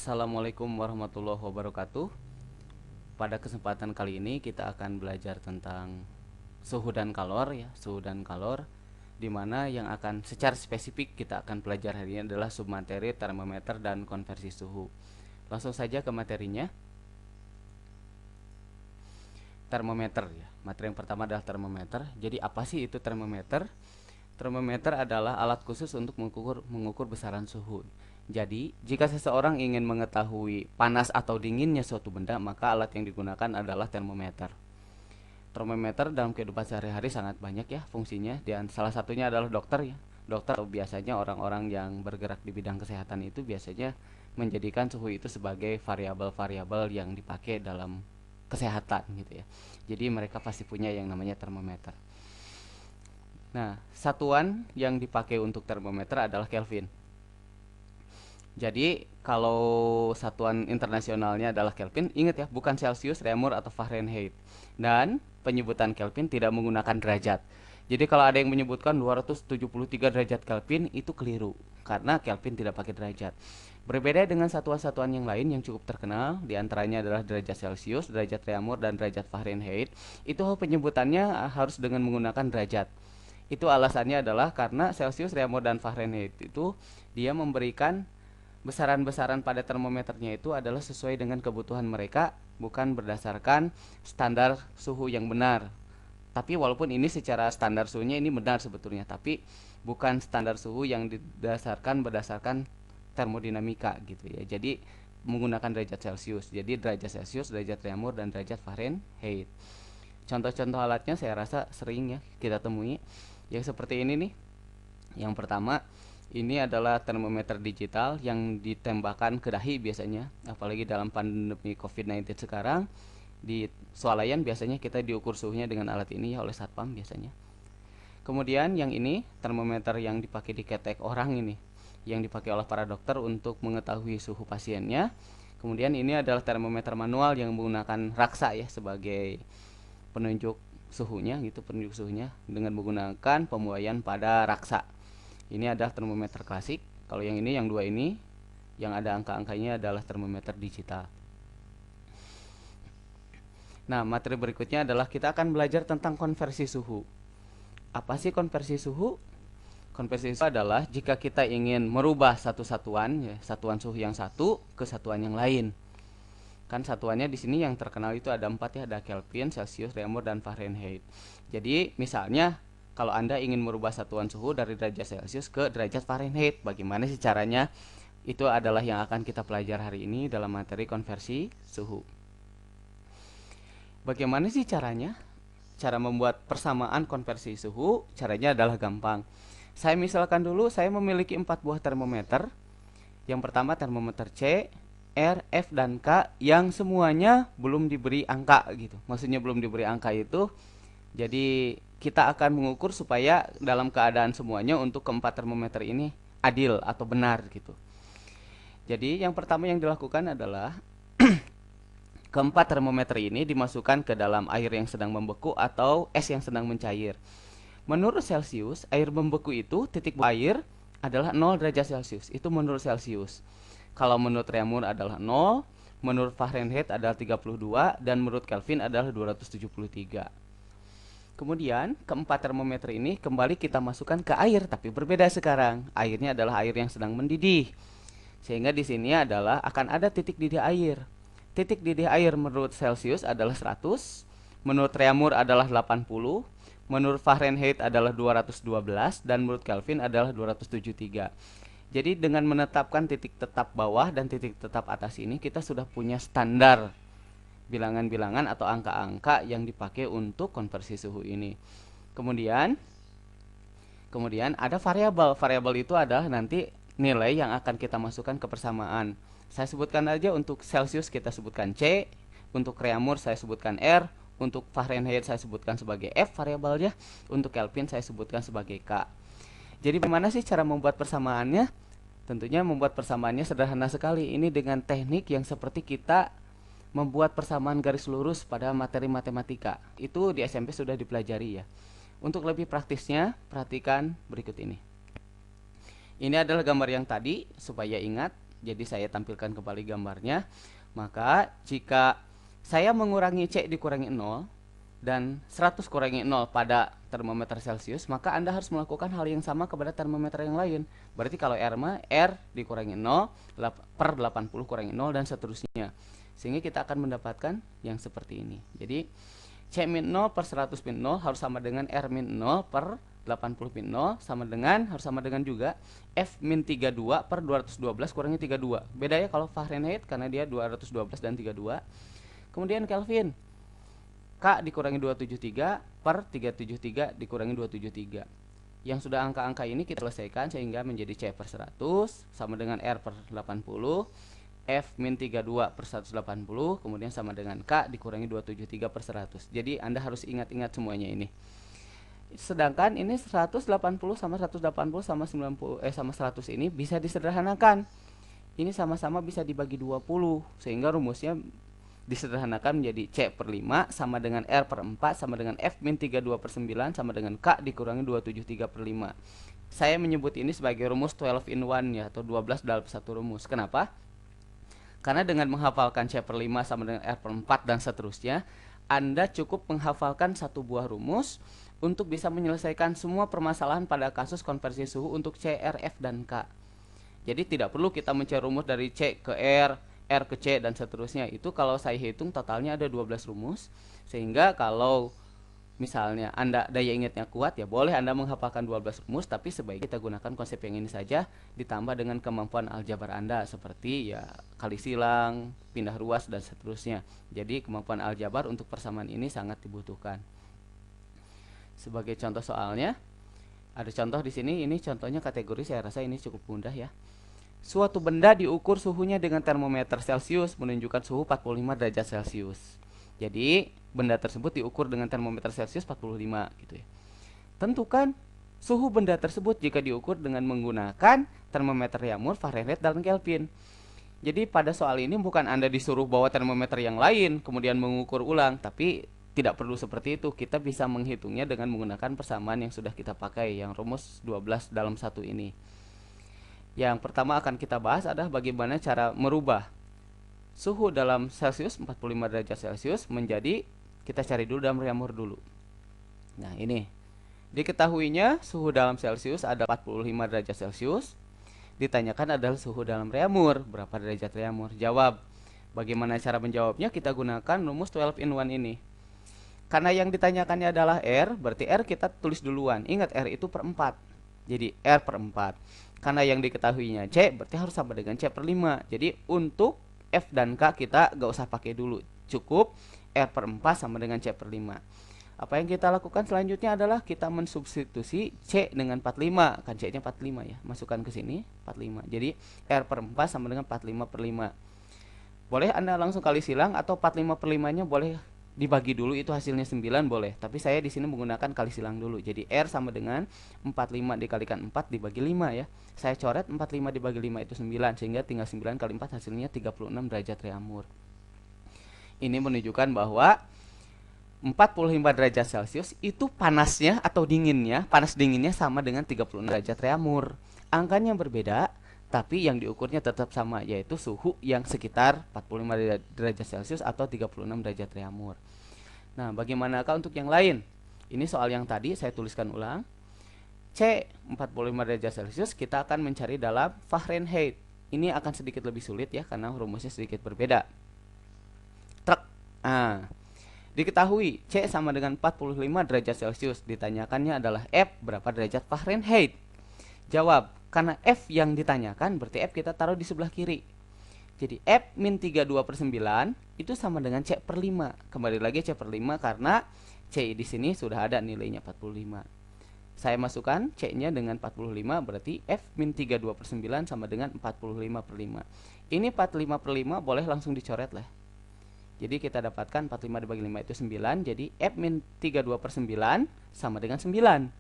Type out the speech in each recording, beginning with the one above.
Assalamualaikum warahmatullahi wabarakatuh. Pada kesempatan kali ini kita akan belajar tentang suhu dan kalor ya, suhu dan kalor, di mana yang akan secara spesifik kita akan pelajari hari ini adalah submateri, termometer, dan konversi suhu. Langsung saja ke materinya. Termometer ya. Materi yang pertama adalah termometer. Jadi apa sih itu termometer? Termometer adalah alat khusus untuk mengukur besaran suhu. Jadi, jika seseorang ingin mengetahui panas atau dinginnya suatu benda, maka alat yang digunakan adalah termometer. Termometer dalam kehidupan sehari-hari sangat banyak ya fungsinya, dan salah satunya adalah dokter ya. Dokter atau biasanya orang-orang yang bergerak di bidang kesehatan itu biasanya menjadikan suhu itu sebagai variabel-variabel yang dipakai dalam kesehatan gitu ya. Jadi mereka pasti punya yang namanya termometer. Nah, satuan yang dipakai untuk termometer adalah Kelvin. Jadi, kalau satuan internasionalnya adalah Kelvin, ingat ya, bukan Celsius, Reaumur, atau Fahrenheit. Dan penyebutan Kelvin tidak menggunakan derajat. Jadi, kalau ada yang menyebutkan 273 derajat Kelvin, itu keliru. Karena Kelvin tidak pakai derajat. Berbeda dengan satuan-satuan yang lain yang cukup terkenal, diantaranya adalah derajat Celsius, derajat Reaumur, dan derajat Fahrenheit. Itu penyebutannya harus dengan menggunakan derajat. Itu alasannya adalah karena Celsius, Reaumur, dan Fahrenheit itu dia memberikan besaran-besaran pada termometernya itu adalah sesuai dengan kebutuhan mereka, bukan berdasarkan standar suhu yang benar. Tapi walaupun ini secara standar suhunya ini benar sebetulnya, tapi bukan standar suhu yang berdasarkan termodinamika gitu ya. Jadi menggunakan derajat Celcius. Jadi derajat Celcius, derajat Reaumur, dan derajat Fahrenheit. Contoh-contoh alatnya saya rasa sering ya kita temui. Yang seperti ini nih. Yang pertama, ini adalah termometer digital yang ditembakkan ke dahi biasanya, apalagi dalam pandemi COVID-19 sekarang. Di swalayan biasanya kita diukur suhunya dengan alat ini ya oleh satpam biasanya. Kemudian yang ini termometer yang dipakai di ketek orang ini, yang dipakai oleh para dokter untuk mengetahui suhu pasiennya. Kemudian ini adalah termometer manual yang menggunakan raksa ya sebagai penunjuk suhunya gitu, penunjuk suhunya dengan menggunakan pemuaian pada raksa. Ini adalah termometer klasik. Kalau yang ini, yang dua ini, yang ada angka-angkanya adalah termometer digital. Nah, materi berikutnya adalah kita akan belajar tentang konversi suhu. Apa sih konversi suhu? Konversi suhu adalah jika kita ingin merubah satu satuan, ya, satuan suhu yang satu ke satuan yang lain. Kan satuannya di sini yang terkenal itu ada 4 ya, ada Kelvin, Celsius, Reaumur, dan Fahrenheit. Jadi, misalnya kalau Anda ingin merubah satuan suhu dari derajat Celcius ke derajat Fahrenheit, bagaimana sih caranya? Itu adalah yang akan kita pelajari hari ini dalam materi konversi suhu. Bagaimana sih caranya? Cara membuat persamaan konversi suhu, caranya adalah gampang. Saya misalkan dulu, saya memiliki 4 buah termometer. Yang pertama termometer C, R, F, dan K yang semuanya belum diberi angka gitu. Maksudnya belum diberi angka itu, jadi kita akan mengukur supaya dalam keadaan semuanya untuk keempat termometer ini adil atau benar gitu. Jadi yang pertama yang dilakukan adalah keempat termometer ini dimasukkan ke dalam air yang sedang membeku atau es yang sedang mencair. Menurut Celcius, air membeku itu titik air adalah 0 derajat Celcius. Itu menurut Celcius. Kalau menurut Reaumur adalah 0, menurut Fahrenheit adalah 32, dan menurut Kelvin adalah 273. Kemudian keempat termometer ini kembali kita masukkan ke air, tapi berbeda sekarang. Airnya adalah air yang sedang mendidih. Sehingga di sini adalah akan ada titik didih air. Titik didih air menurut Celcius adalah 100, menurut Reaumur adalah 80, menurut Fahrenheit adalah 212, dan menurut Kelvin adalah 273. Jadi dengan menetapkan titik tetap bawah dan titik tetap atas ini, kita sudah punya standar bilangan-bilangan atau angka-angka yang dipakai untuk konversi suhu ini. Kemudian ada variabel. Variabel itu adalah nanti nilai yang akan kita masukkan ke persamaan. Saya sebutkan aja, untuk Celsius kita sebutkan C, untuk Reaumur saya sebutkan R, untuk Fahrenheit saya sebutkan sebagai F variabelnya, untuk Kelvin saya sebutkan sebagai K. Jadi bagaimana sih cara membuat persamaannya? Tentunya membuat persamaannya sederhana sekali. Ini dengan teknik yang seperti kita membuat persamaan garis lurus pada materi matematika. Itu di SMP sudah dipelajari ya. Untuk lebih praktisnya, perhatikan berikut ini. Ini adalah gambar yang tadi, supaya ingat. Jadi saya tampilkan kembali gambarnya. Maka jika saya mengurangi C dikurangi 0 dan 100 kurangi 0 pada termometer Celcius, maka Anda harus melakukan hal yang sama kepada termometer yang lain. Berarti kalau R mah R dikurangi 0 per 80 kurangi 0 dan seterusnya. Sehingga kita akan mendapatkan yang seperti ini. Jadi C min 0 per 100 min 0 harus sama dengan R min 0 per 80 min 0 harus sama dengan juga F min 32 per 212 kurangi 32. Beda ya kalau Fahrenheit karena dia 212 dan 32. Kemudian Kelvin, K dikurangi 273 per 373 dikurangi 273. Yang sudah angka-angka ini kita selesaikan sehingga menjadi C per 100 sama dengan R per 80, F min 32 per 180, kemudian sama dengan K dikurangi 273 per 100. Jadi Anda harus ingat-ingat semuanya ini. Sedangkan ini 180 sama 180 sama 90 sama 100 ini bisa disederhanakan. Ini sama-sama bisa dibagi 20 sehingga rumusnya disederhanakan menjadi C per 5 sama dengan R per 4 sama dengan F min 32 per 9 sama dengan K dikurangi 273 per 5. Saya menyebut ini sebagai rumus 12 in 1 ya, atau 12 dalam satu rumus. Kenapa? Karena dengan menghafalkan C per 5 sama dengan R per 4 dan seterusnya, Anda cukup menghafalkan satu buah rumus untuk bisa menyelesaikan semua permasalahan pada kasus konversi suhu untuk C, R, F, dan K. Jadi tidak perlu kita mencari rumus dari C ke R, R ke C dan seterusnya. Itu kalau saya hitung totalnya ada 12 rumus. Sehingga kalau misalnya Anda daya ingatnya kuat, ya boleh Anda menghafalkan 12 rumus, tapi sebaiknya kita gunakan konsep yang ini saja ditambah dengan kemampuan aljabar Anda seperti ya kali silang, pindah ruas dan seterusnya. Jadi kemampuan aljabar untuk persamaan ini sangat dibutuhkan. Sebagai contoh soalnya, ada contoh di sini, ini contohnya kategori saya rasa ini cukup mudah ya. Suatu benda diukur suhunya dengan termometer Celcius menunjukkan suhu 45 derajat Celcius. Jadi benda tersebut diukur dengan termometer Celcius 45 gitu ya. Tentukan suhu benda tersebut jika diukur dengan menggunakan termometer Reaumur, Fahrenheit, dan Kelvin. Jadi pada soal ini bukan Anda disuruh bawa termometer yang lain kemudian mengukur ulang, tapi tidak perlu seperti itu. Kita bisa menghitungnya dengan menggunakan persamaan yang sudah kita pakai, yang rumus 12 dalam 1 ini. Yang pertama akan kita bahas adalah bagaimana cara merubah suhu dalam Celcius 45 derajat Celcius menjadi, kita cari dulu dalam Reaumur dulu. Nah ini diketahuinya suhu dalam Celcius ada 45 derajat Celcius. Ditanyakan adalah suhu dalam Reaumur, berapa derajat Reaumur? Jawab. Bagaimana cara menjawabnya? Kita gunakan rumus 12 in 1 ini. Karena yang ditanyakannya adalah R, berarti R kita tulis duluan. Ingat R itu per 4. Jadi R per 4. Karena yang diketahuinya C, berarti harus sama dengan C per 5. Jadi untuk F dan K kita gak usah pakai dulu. Cukup R per 4 sama dengan C per 5. Apa yang kita lakukan selanjutnya adalah kita mensubstitusi C dengan 45. Kan C nya 45 ya. Masukkan ke sini 45. Jadi R per 4 sama dengan 45 per 5. Boleh Anda langsung kali silang atau 45 per 5 nya boleh dibagi dulu, itu hasilnya 9 boleh. Tapi saya di sini menggunakan kali silang dulu. Jadi R sama dengan 45 dikalikan 4 dibagi 5 ya. Saya coret 45 dibagi 5 itu 9, sehingga tinggal 9 kali 4 hasilnya 36 derajat Reaumur. Ini menunjukkan bahwa 45 derajat Celcius itu panasnya atau dinginnya, panas dinginnya sama dengan 36 derajat Reaumur. Angkanya berbeda, tapi yang diukurnya tetap sama, yaitu suhu yang sekitar 45 derajat Celcius atau 36 derajat Reaumur. Nah, bagaimanakah untuk yang lain? Ini soal yang tadi saya tuliskan ulang. C 45 derajat Celcius kita akan mencari dalam Fahrenheit. Ini akan sedikit lebih sulit ya karena rumusnya sedikit berbeda. Truk. Nah, diketahui C sama dengan 45 derajat Celcius. Ditanyakannya adalah F berapa derajat Fahrenheit. Jawab. Karena F yang ditanyakan, berarti F kita taruh di sebelah kiri. Jadi F min 32 per 9 itu sama dengan C per 5. Kembali lagi C per 5 karena C di sini sudah ada nilainya 45. Saya masukkan C nya dengan 45, berarti F min 32 per 9 sama dengan 45 per 5. Ini 45 per 5 boleh langsung dicoret lah. Jadi kita dapatkan 45 dibagi 5 itu 9. Jadi F min 32 per 9 sama dengan 9.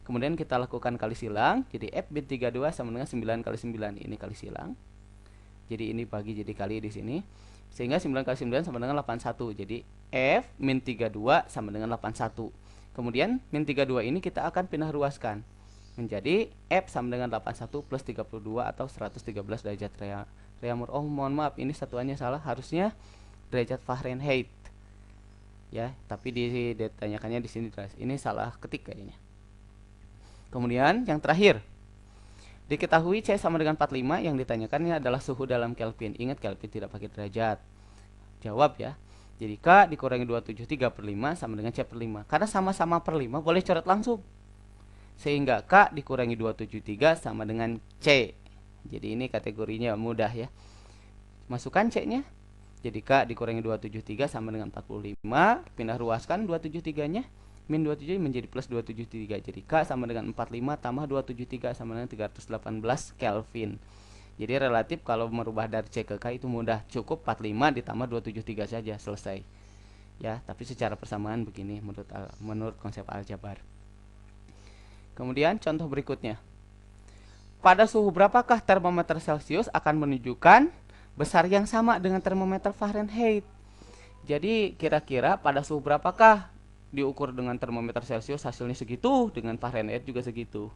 Kemudian kita lakukan kali silang. Jadi F min 32 sama dengan 9 kali 9. Ini kali silang. Jadi ini bagi jadi kali di sini. Sehingga 9 kali 9 sama dengan 81. Jadi F min 32 sama dengan 81. Kemudian min 32 ini kita akan pindah ruaskan menjadi F sama dengan 81 plus 32 atau 113 Reaumur. Oh, mohon maaf, ini satuannya salah, harusnya derajat Fahrenheit. Ya, tapi ditanyakannya di sini ini salah ketik kayaknya. Kemudian yang terakhir, diketahui C sama dengan 45, yang ditanyakannya adalah suhu dalam Kelvin. Ingat, Kelvin tidak pakai derajat. Jawab ya. Jadi K dikurangi 273 per 5 sama dengan C per 5. Karena sama-sama per 5 boleh coret langsung. Sehingga K dikurangi 273 sama dengan C. Jadi ini kategorinya mudah ya. Masukkan C-nya. Jadi K dikurangi 273 sama dengan 45. Pindah ruaskan 273-nya. Min 27 menjadi plus 273. Jadi K sama dengan 45 tambah 273 sama dengan 318 Kelvin. Jadi relatif kalau merubah dari C ke K itu mudah. Cukup 45 ditambah 273 saja, selesai. Ya, tapi secara persamaan begini menurut konsep aljabar. Kemudian contoh berikutnya. Pada suhu berapakah termometer Celcius akan menunjukkan besar yang sama dengan termometer Fahrenheit? Jadi kira-kira pada suhu berapakah diukur dengan termometer Celcius hasilnya segitu, dengan Fahrenheit juga segitu.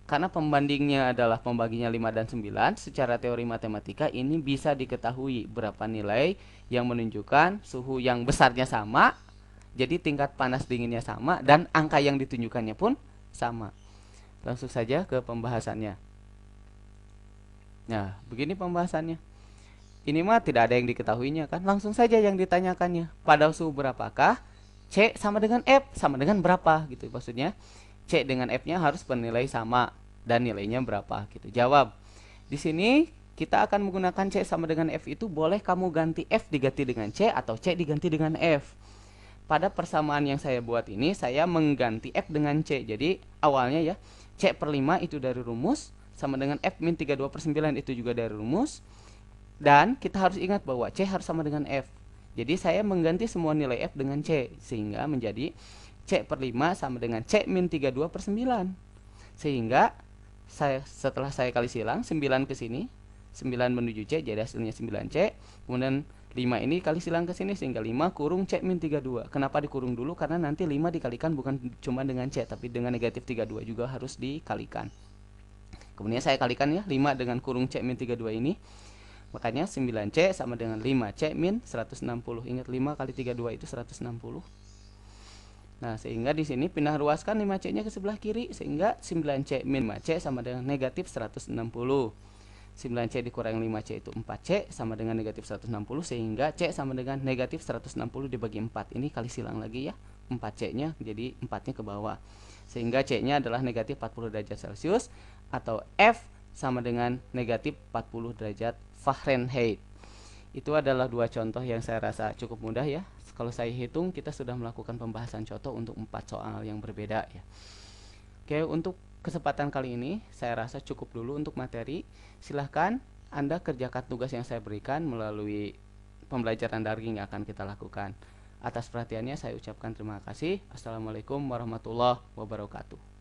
Karena pembandingnya adalah pembaginya 5 dan 9, secara teori matematika ini bisa diketahui berapa nilai yang menunjukkan suhu yang besarnya sama, jadi tingkat panas dinginnya sama, dan angka yang ditunjukkannya pun sama. Langsung saja ke pembahasannya. Nah, begini pembahasannya. Ini mah tidak ada yang diketahuinya kan, langsung saja yang ditanyakannya. Pada suhu berapakah C sama dengan F, sama dengan berapa gitu maksudnya. C dengan F-nya harus bernilai sama dan nilainya berapa gitu. Jawab. Di sini kita akan menggunakan C sama dengan F itu, boleh kamu ganti F diganti dengan C atau C diganti dengan F. Pada persamaan yang saya buat ini saya mengganti F dengan C. Jadi awalnya ya C per 5 itu dari rumus, sama dengan F min 32 per 9 itu juga dari rumus. Dan kita harus ingat bahwa C harus sama dengan F. Jadi saya mengganti semua nilai F dengan C, sehingga menjadi C per 5 sama dengan C min 32 per 9. Sehingga setelah saya kali silang 9 ke sini, 9 menuju C, jadi hasilnya 9C. Kemudian 5 ini kali silang ke sini, sehingga 5 kurung C min 32. Kenapa dikurung dulu? Karena nanti 5 dikalikan bukan cuma dengan C, tapi dengan negatif 32 juga harus dikalikan. Kemudian saya kalikan ya 5 dengan kurung C min 32 ini. Makanya 9C sama dengan 5C min 160. Ingat 5 kali 32 itu 160. Nah, sehingga di sini pindah ruaskan 5C-nya ke sebelah kiri, sehingga 9C min 5C sama dengan negatif 160. 9C dikurangi 5C itu 4C sama dengan negatif 160, sehingga C sama dengan negatif 160 dibagi 4. Ini kali silang lagi ya, 4C-nya, jadi 4-nya ke bawah. Sehingga C-nya adalah negatif 40 derajat Celcius, atau F sama dengan negatif 40 derajat Fahrenheit. Itu adalah dua contoh yang saya rasa cukup mudah ya. Kalau saya hitung kita sudah melakukan pembahasan contoh untuk 4 soal yang berbeda ya. Oke, untuk kesempatan kali ini saya rasa cukup dulu untuk materi. Silahkan Anda kerjakan tugas yang saya berikan melalui pembelajaran daring yang akan kita lakukan. Atas perhatiannya saya ucapkan terima kasih. Assalamualaikum warahmatullahi wabarakatuh.